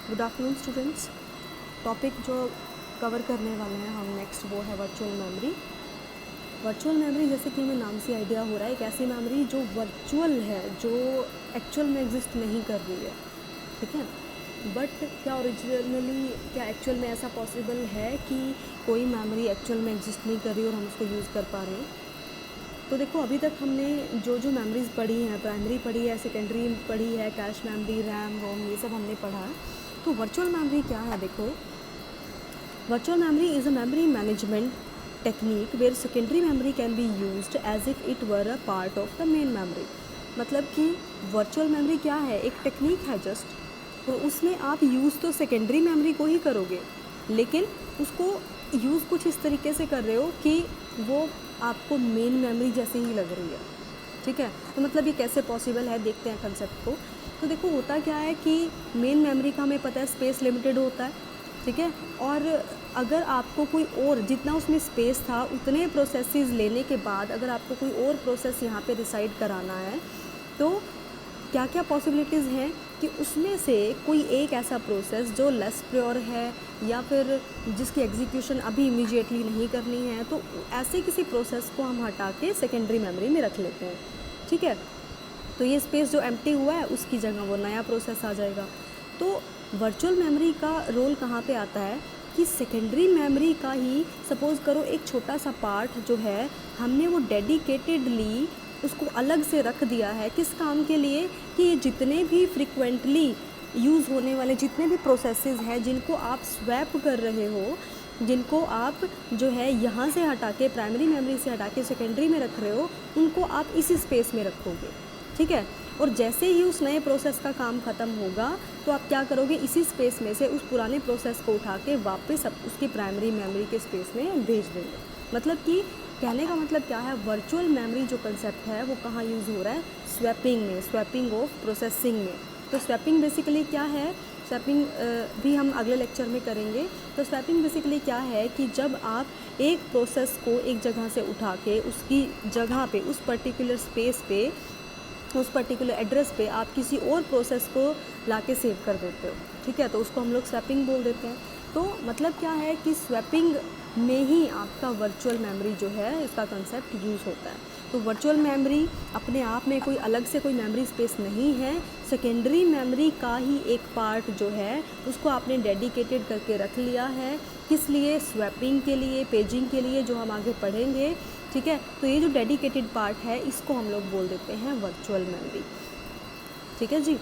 Good afternoon students. Topic जो cover करने वाले हैं हम नेक्स्ट वो है वर्चुअल मेमोरी। वर्चुअल मेमोरी जैसे कि हमें नाम से आइडिया हो रहा है, एक ऐसी मेमोरी जो वर्चुअल है, जो एक्चुअल में एग्जिस्ट नहीं कर रही है, ठीक है। बट क्या एक्चुअल में ऐसा पॉसिबल है कि कोई मेमोरी एक्चुअल में एग्जिस्ट नहीं कर रही और हम उसको यूज़ कर पा रहे हैं? तो देखो, अभी तक हमने जो मेमोरीज़ पढ़ी हैं, प्राइमरी पढ़ी है, सेकेंडरी पढ़ी है, कैश मेमोरी, रैम, रोम, ये सब हमने पढ़ा है। तो वर्चुअल मेमोरी क्या है? देखो, virtual memory is a memory management technique where secondary memory can be used as if it were a part of the main memory. मतलब कि वर्चुअल मेमोरी क्या है? एक टेक्निक है जस्ट, तो उसमें आप यूज़ तो सेकेंडरी मेमोरी को ही करोगे, लेकिन उसको यूज़ कुछ इस तरीके से कर रहे हो कि वो आपको मेन मेमोरी जैसे ही लग रही है, ठीक है। तो मतलब ये कैसे पॉसिबल है, देखते हैं कंसेप्ट को। तो देखो, होता क्या है कि मेन मेमोरी का हमें पता है स्पेस लिमिटेड होता है, ठीक है। और अगर आपको कोई और, जितना उसमें स्पेस था उतने प्रोसेसेस लेने के बाद अगर आपको कोई और प्रोसेस यहाँ पे डिसाइड कराना है, तो क्या क्या पॉसिबिलिटीज़ हैं कि उसमें से कोई एक ऐसा प्रोसेस जो लेस प्योर है या फिर जिसकी एग्जीक्यूशन अभी इमीडिएटली नहीं करनी है, तो ऐसे किसी प्रोसेस को हम हटा के सेकेंडरी मेमोरी में रख लेते हैं, ठीक है। तो ये स्पेस जो एम्प्टी हुआ है उसकी जगह वो नया प्रोसेस आ जाएगा। तो वर्चुअल मेमोरी का रोल कहाँ पे आता है कि सेकेंडरी मेमोरी का ही सपोज़ करो एक छोटा सा पार्ट जो है हमने वो डेडिकेटेडली उसको अलग से रख दिया है। किस काम के लिए? कि ये जितने भी फ्रिक्वेंटली यूज़ होने वाले जितने भी प्रोसेसेस हैं जिनको आप स्वैप कर रहे हो, जिनको आप जो है यहाँ से हटा के प्राइमरी मेमोरी से हटा के सेकेंडरी में रख रहे हो, उनको आप इसी स्पेस में रखोगे, ठीक है। और जैसे ही उस नए प्रोसेस का काम ख़त्म होगा तो आप क्या करोगे? इसी स्पेस में से उस पुराने प्रोसेस को उठा के वापस उसकी प्राइमरी मेमोरी के स्पेस में भेज देंगे। मतलब कि कहने का मतलब क्या है, वर्चुअल मेमोरी जो कंसेप्ट है वो कहाँ यूज़ हो रहा है? स्वैपिंग में, स्वैपिंग ऑफ प्रोसेसिंग में। तो स्वैपिंग बेसिकली क्या है? स्वैपिंग भी हम अगले लेक्चर में करेंगे। तो स्वैपिंग बेसिकली क्या है कि जब आप एक प्रोसेस को एक जगह से उठा के उसकी जगह पे, उस पर्टिकुलर स्पेस पे, उस पर्टिकुलर एड्रेस पे आप किसी और प्रोसेस को लाके सेव कर देते हो, ठीक है। तो उसको हम लोग स्वैपिंग बोल देते हैं। तो मतलब क्या है कि स्वैपिंग में ही आपका वर्चुअल मेमोरी जो है इसका कंसेप्ट यूज़ होता है। तो वर्चुअल मेमोरी अपने आप में कोई अलग से कोई मेमोरी स्पेस नहीं है, सेकेंडरी मेमोरी का ही एक पार्ट जो है उसको आपने डेडिकेटेड करके रख लिया है। किस लिए? स्वैपिंग के लिए, पेजिंग के लिए, जो हम आगे पढ़ेंगे, ठीक है। तो ये जो डेडिकेटेड पार्ट है इसको हम लोग बोल देते हैं वर्चुअल मेमोरी, ठीक है जी।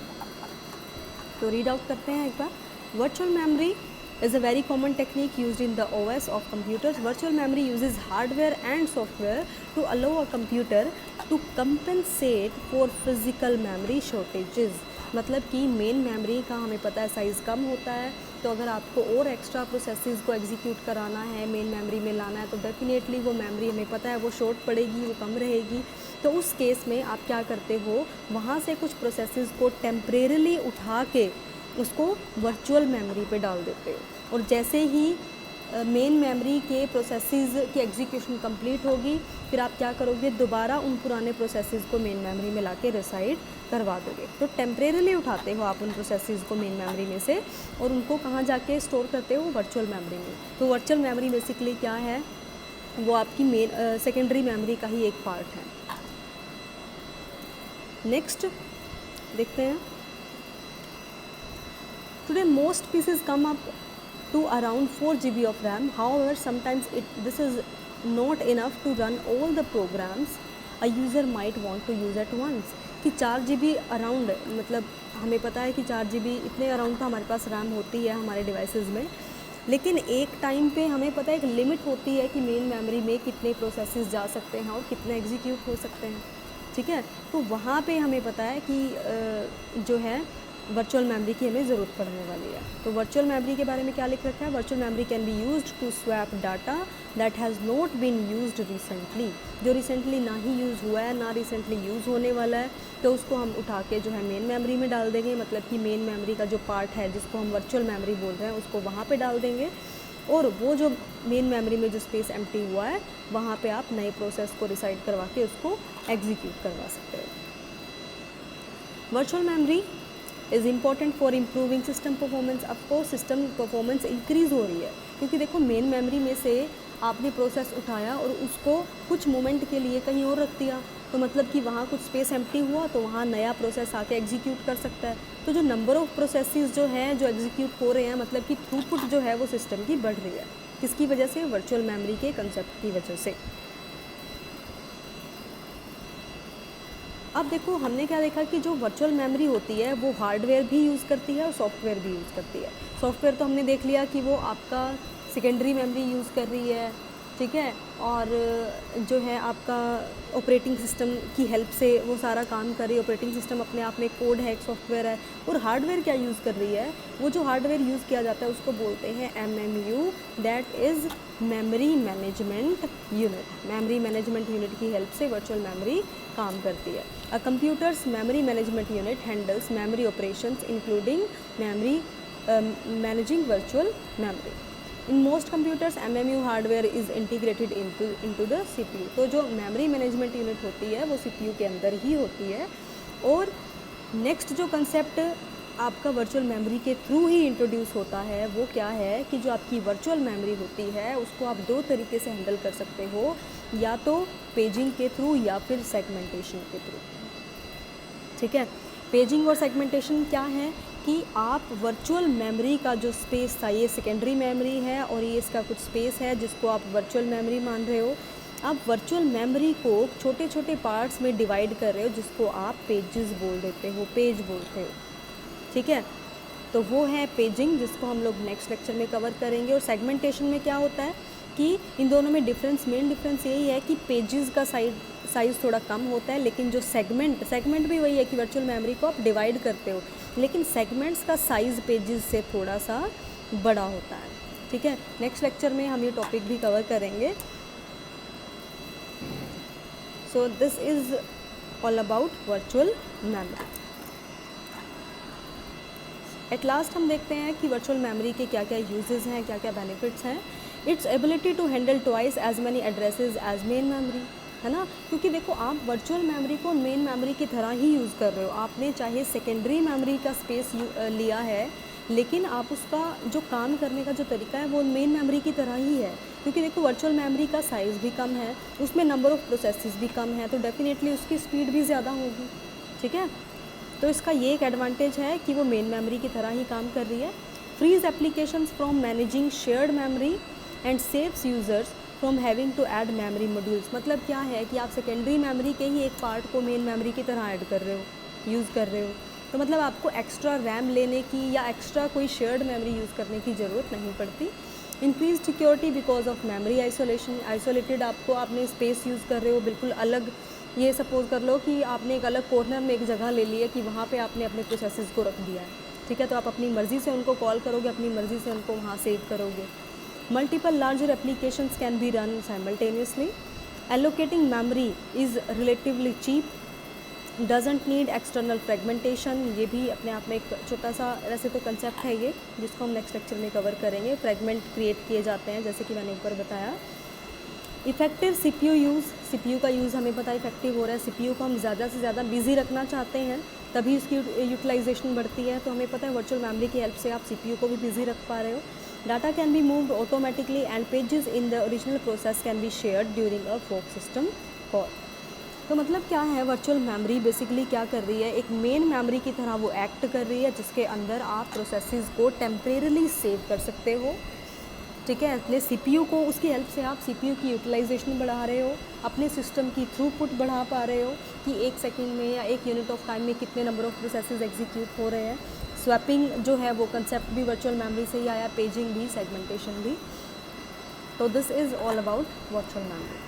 तो रीड आउट करते हैं एक बार। Virtual memory is a very common technique used in the OS of computers. Virtual memory uses hardware and software to allow a computer to compensate for physical memory shortages. मतलब कि main memory का हमें पता है size कम होता है, तो अगर आपको और एक्स्ट्रा प्रोसेसेस को एग्जीक्यूट कराना है, मेन मेमोरी में लाना है, तो डेफिनेटली वो मेमोरी हमें पता है वो शॉर्ट पड़ेगी, वो कम रहेगी। तो उस केस में आप क्या करते हो? वहाँ से कुछ प्रोसेसेस को टेम्परेरीली उठा के उसको वर्चुअल मेमोरी पे डाल देते हो, और जैसे ही मेन मेमोरी के प्रोसेसेस की एग्जीक्यूशन कंप्लीट होगी, फिर आप क्या करोगे? दोबारा उन पुराने प्रोसेसेस को मेन मेमोरी में लाके रिसाइड करवा दोगे। तो टेम्परेरीली उठाते हो आप उन प्रोसेसेस को मेन मेमोरी में से और उनको कहाँ जाके स्टोर करते हो? वर्चुअल मेमोरी में। तो वर्चुअल मेमोरी बेसिकली क्या है? वो आपकी मेन सेकेंडरी मेमोरी का ही एक पार्ट है। नेक्स्ट देखते हैं। Today most PCs come up to around 4 GB of RAM. However, sometimes this is not enough to run all the programs a user might want to use at once. कि 4 GB around, मतलब हमें पता है कि 4 GB इतने around तो हमारे पास RAM होती है हमारे डिवाइसेस में, लेकिन एक टाइम पे हमें पता है एक लिमिट होती है कि मेन मेमोरी में कितने प्रोसेसेस जा सकते हैं और कितने एग्जीक्यूट हो सकते हैं, ठीक है। तो वहाँ पे हमें पता है कि जो है वर्चुअल मेमोरी की हमें ज़रूरत पड़ने वाली है। तो वर्चुअल मेमोरी के बारे में क्या लिख रखा है? Virtual memory can be used to swap data that has not been used recently. जो रिसेंटली ना ही यूज़ हुआ है ना रिसेंटली यूज़ होने वाला है, तो उसको हम उठा के जो है मेन मेमोरी में डाल देंगे। मतलब कि मेन मेमोरी का जो पार्ट है जिसको हम वर्चुअल मेमोरी बोल रहे हैं उसको वहाँ पे डाल देंगे, और वो जो मेन मेमोरी में जो स्पेस एम्प्टी हुआ है वहाँ पे आप नए प्रोसेस को रिसाइड करवा के उसको एग्जीक्यूट करवा सकते हो। Virtual memory is important for improving system performance. Of course system performance increase हो रही है, क्योंकि देखो मेन मेमोरी में से आपने प्रोसेस उठाया और उसको कुछ मोमेंट के लिए कहीं और रख दिया, तो मतलब कि वहाँ कुछ स्पेस एम्प्टी हुआ तो वहाँ नया प्रोसेस आके एग्जीक्यूट कर सकता है। तो जो नंबर ऑफ़ प्रोसेसेस जो हैं जो एग्जीक्यूट हो रहे हैं, मतलब कि थ्रूपुट जो है वो सिस्टम की बढ़ रही है। किसकी वजह से? वर्चुअल मेमोरी के कंसेप्ट की वजह से। अब देखो हमने क्या देखा कि जो वर्चुअल मेमोरी होती है वो हार्डवेयर भी यूज़ करती है और सॉफ्टवेयर भी यूज़ करती है। सॉफ्टवेयर तो हमने देख लिया कि वो आपका सेकेंडरी मेमोरी यूज़ कर रही है, ठीक है, और जो है आपका ऑपरेटिंग सिस्टम की हेल्प से वो सारा काम कर रही है। ऑपरेटिंग सिस्टम अपने आप में कोड है, एक सॉफ्टवेयर है। और हार्डवेयर क्या यूज़ कर रही है? वो जो हार्डवेयर यूज़ किया जाता है उसको बोलते हैं MMU, that is memory management unit. Memory management unit की हेल्प से वर्चुअल मेमोरी काम करती है। A computer's memory management unit handles memory operations including memory managing virtual memory. In most computers MMU hardware is integrated into the CPU। तो जो memory management unit होती है वो CPU के अंदर ही होती है। और नेक्स्ट जो कंसेप्ट आपका वर्चुअल मेमोरी के थ्रू ही इंट्रोड्यूस होता है वो क्या है कि जो आपकी वर्चुअल मेमोरी होती है उसको आप दो तरीके से हैंडल कर सकते हो, या तो पेजिंग के थ्रू या फिर सेगमेंटेशन के थ्रू, ठीक है। पेजिंग और सेगमेंटेशन क्या है कि आप वर्चुअल मेमोरी का जो स्पेस था, ये सेकेंडरी मेमोरी है और ये इसका कुछ स्पेस है जिसको आप वर्चुअल मेमोरी मान रहे हो। आप वर्चुअल मेमोरी को छोटे छोटे पार्ट्स में डिवाइड कर रहे हो जिसको आप पेजेस बोल देते हो, पेज बोलते हो, ठीक है। तो वो है पेजिंग, जिसको हम लोग नेक्स्ट लेक्चर में कवर करेंगे। और सेगमेंटेशन में क्या होता है कि इन दोनों में मेन डिफरेंस यही है कि पेजेस का साइज़ थोड़ा कम होता है, लेकिन जो सेगमेंट भी वही है कि वर्चुअल मेमोरी को आप डिवाइड करते हो, लेकिन सेगमेंट्स का साइज़ पेजेस से थोड़ा सा बड़ा होता है, ठीक है। नेक्स्ट लेक्चर में हम ये टॉपिक भी कवर करेंगे। So this is all about virtual memory. At last हम देखते हैं कि वर्चुअल मेमोरी के क्या क्या यूजेस हैं, क्या क्या बेनिफिट्स हैं। Its ability to handle twice as many addresses as main memory, है ना, क्योंकि देखो आप वर्चुअल मेमोरी को मेन मेमोरी की तरह ही यूज़ कर रहे हो। आपने चाहे सेकेंडरी मेमोरी का स्पेस लिया है, लेकिन आप उसका जो काम करने का जो तरीका है वो मेन मेमोरी की तरह ही है, क्योंकि देखो वर्चुअल मेमोरी का साइज़ भी कम है, उसमें नंबर ऑफ़ प्रोसेसेस भी कम है, तो डेफिनेटली उसकी स्पीड भी ज़्यादा होगी, ठीक है। तो इसका ये एक एडवांटेज है कि वो मेन मेमोरी की तरह ही काम कर रही है। Frees applications from managing shared memory and saves users from having to add memory modules. मतलब क्या है कि आप सेकेंडरी मेमोरी के ही एक पार्ट को मेन मेमोरी की तरह ऐड कर रहे हो, यूज़ कर रहे हो, तो मतलब आपको एक्स्ट्रा रैम लेने की या एक्स्ट्रा कोई शेयर्ड मेमोरी यूज़ करने की ज़रूरत नहीं पड़ती। Increase security because of memory isolation. Isolated आपने स्पेस यूज़ कर रहे हो बिल्कुल अलग। ये सपोज कर लो कि आपने एक अलग कॉर्नर में एक जगह ले ली है कि वहाँ पे आपने अपने प्रोसेसेस को रख दिया है, ठीक है, तो आप अपनी मर्ज़ी से उनको कॉल करोगे, अपनी मर्ज़ी से उनको वहाँ सेव करोगे। Multiple larger applications can be run simultaneously. Allocating memory is relatively cheap, doesn't need external fragmentation. ये भी अपने आप में एक छोटा सा वैसे तो कंसेप्ट है ये, जिसको हम नेक्स्ट लेक्चर में कवर करेंगे। फ्रेगमेंट क्रिएट किए जाते हैं जैसे कि मैंने ऊपर बताया। इफेक्टिव CPU यूज़, CPU का यूज़ हमें पता है इफेक्टिव हो रहा है। CPU को हम ज़्यादा से ज़्यादा बिजी रखना चाहते हैं, तभी उसकी यूटिलाइजेशन बढ़ती है, तो हमें पता है वर्चुअल मेमोरी की हेल्प से आप CPU को भी बिजी रख पा रहे हो। Data can be moved automatically and pages in the original process can be shared during a fork system call. तो मतलब क्या है, वर्चुअल मेमोरी बेसिकली क्या कर रही है, एक मेन मेमोरी की तरह वो एक्ट कर रही है, जिसके अंदर आप प्रोसेसेस को टेम्परेरली सेव कर सकते हो, ठीक है। इसलिए CPU को, उसकी हेल्प से आप CPU की यूटिलाइजेशन बढ़ा रहे हो, अपने सिस्टम की थ्रूपुट बढ़ा पा रहे हो कि एक सेकंड में या एक यूनिट ऑफ टाइम में कितने नंबर ऑफ़ प्रोसेसेस एग्जीक्यूट हो रहे हैं। स्वैपिंग जो है वो कंसेप्ट भी वर्चुअल मेमोरी से ही आया, पेजिंग भी, सेगमेंटेशन भी। तो this is all about virtual memory.